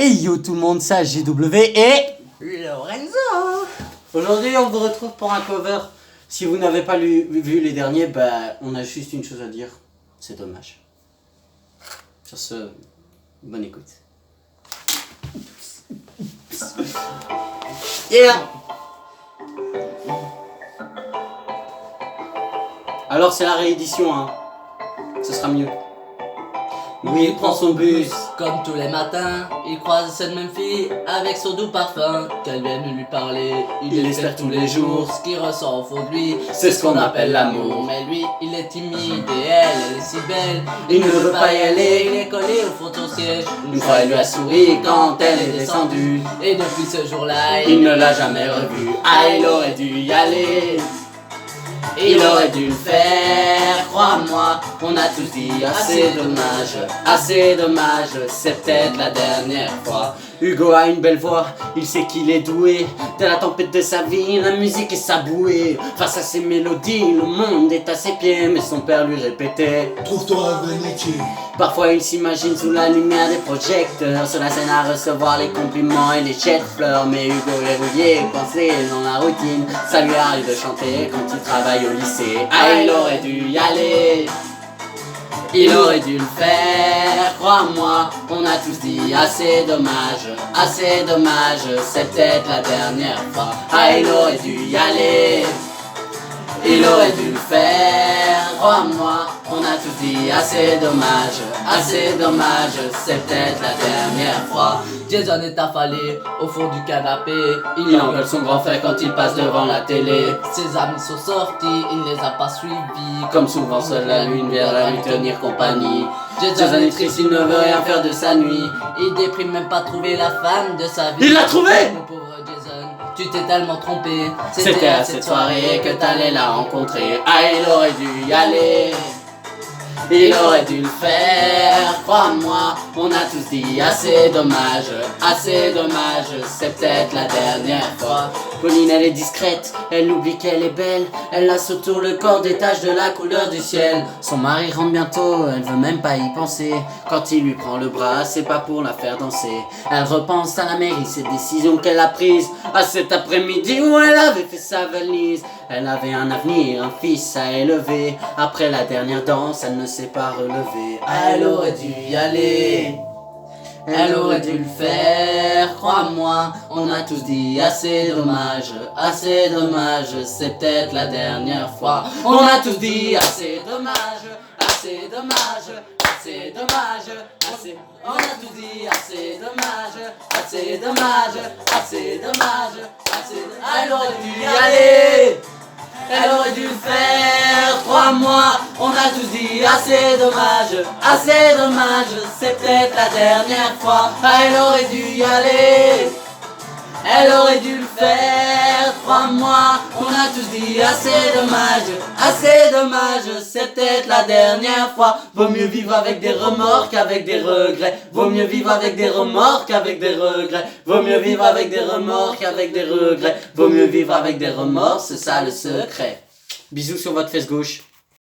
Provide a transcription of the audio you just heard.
Hey yo tout le monde, c'est GW et Lorenzo. aujourd'hui on vous retrouve pour un cover. Si vous n'avez pas vu les derniers, bah on a juste une chose à dire, c'est dommage. Sur ce, bonne écoute. Yeah. Alors c'est la réédition, hein. Ce sera mieux. Oui, il prend son bus, comme tous les matins. Il croise cette même fille avec son doux parfum. Qu'elle vienne lui parler, il espère tous les jours. Ce qui ressort au fond de lui, c'est ce qu'on appelle l'amour. Mais lui, il est timide et elle est si belle. Il ne veut pas y aller, il est collé au fond de son siège. Une fois, il lui a souri quand elle est descendue. Et depuis ce jour-là, il ne l'a jamais revue. Ah, il aurait dû y aller. Il aurait dû le faire, crois-moi, on a tous dit assez dommage, c'est peut-être la dernière fois. Hugo a une belle voix, il sait qu'il est doué. De la tempête de sa vie, la musique est sa bouée. Face à ses mélodies, le monde est à ses pieds. Mais son père lui répétait: trouve-toi un métier. Parfois il s'imagine sous la lumière des projecteurs, sur la scène à recevoir les compliments et les jets de fleurs. Mais Hugo est rouillé, coincé dans la routine. Ça lui arrive de chanter quand il travaille au lycée. Ah, il aurait dû y aller. Il aurait dû le faire, crois-moi, on a tous dit assez dommage, c'est peut-être la dernière fois. Ah, il aurait dû y aller. Il aurait dû le faire, crois-moi, on a tous dit assez dommage, c'est peut-être la dernière fois. Jason est affalé au fond du canapé, il engueule son grand frère quand il passe devant la télé. Ses amis sont sortis, il ne les a pas suivis, comme souvent seule la lune viendra lui tenir compagnie. Jason est triste, il ne veut rien faire de sa nuit, il déprime même pas trouver la femme de sa vie. Il l'a trouvé! Mon pauvre Jason, tu t'es tellement trompé, c'était à cette soirée que t'allais la rencontrer. Ah, il aurait dû y aller. Il aurait dû le faire, crois-moi, on a tous dit assez dommage, c'est peut-être la dernière fois. Pauline elle est discrète, elle oublie qu'elle est belle. Elle a sur tout le corps des taches de la couleur du ciel. Son mari rentre bientôt, elle veut même pas y penser. Quand il lui prend le bras, c'est pas pour la faire danser. Elle repense à la mairie, ces décisions qu'elle a prises. À cet après-midi où elle avait fait sa valise. Elle avait un avenir, un fils à élever. Après la dernière danse, elle ne s'est pas relevée. Elle aurait dû y aller. Elle aurait dû le faire, crois-moi, on a tous dit assez dommage, c'est peut-être la dernière fois. On a tous dit assez dommage, on a tous dit assez dommage. Elle aurait dû y aller. Elle aurait dû le faire, crois-moi, on a tous dit assez dommage, c'est peut-être la dernière fois. Elle aurait dû y aller. Elle aurait dû le faire, crois-moi, on a tous dit assez dommage, c'est peut-être la dernière fois. Vaut mieux vivre avec des remords qu'avec des regrets. Vaut mieux vivre avec des remords qu'avec des regrets. Vaut mieux vivre avec des remords qu'avec des regrets. Vaut mieux vivre avec des remords, c'est ça le secret. Bisous sur votre fesse gauche.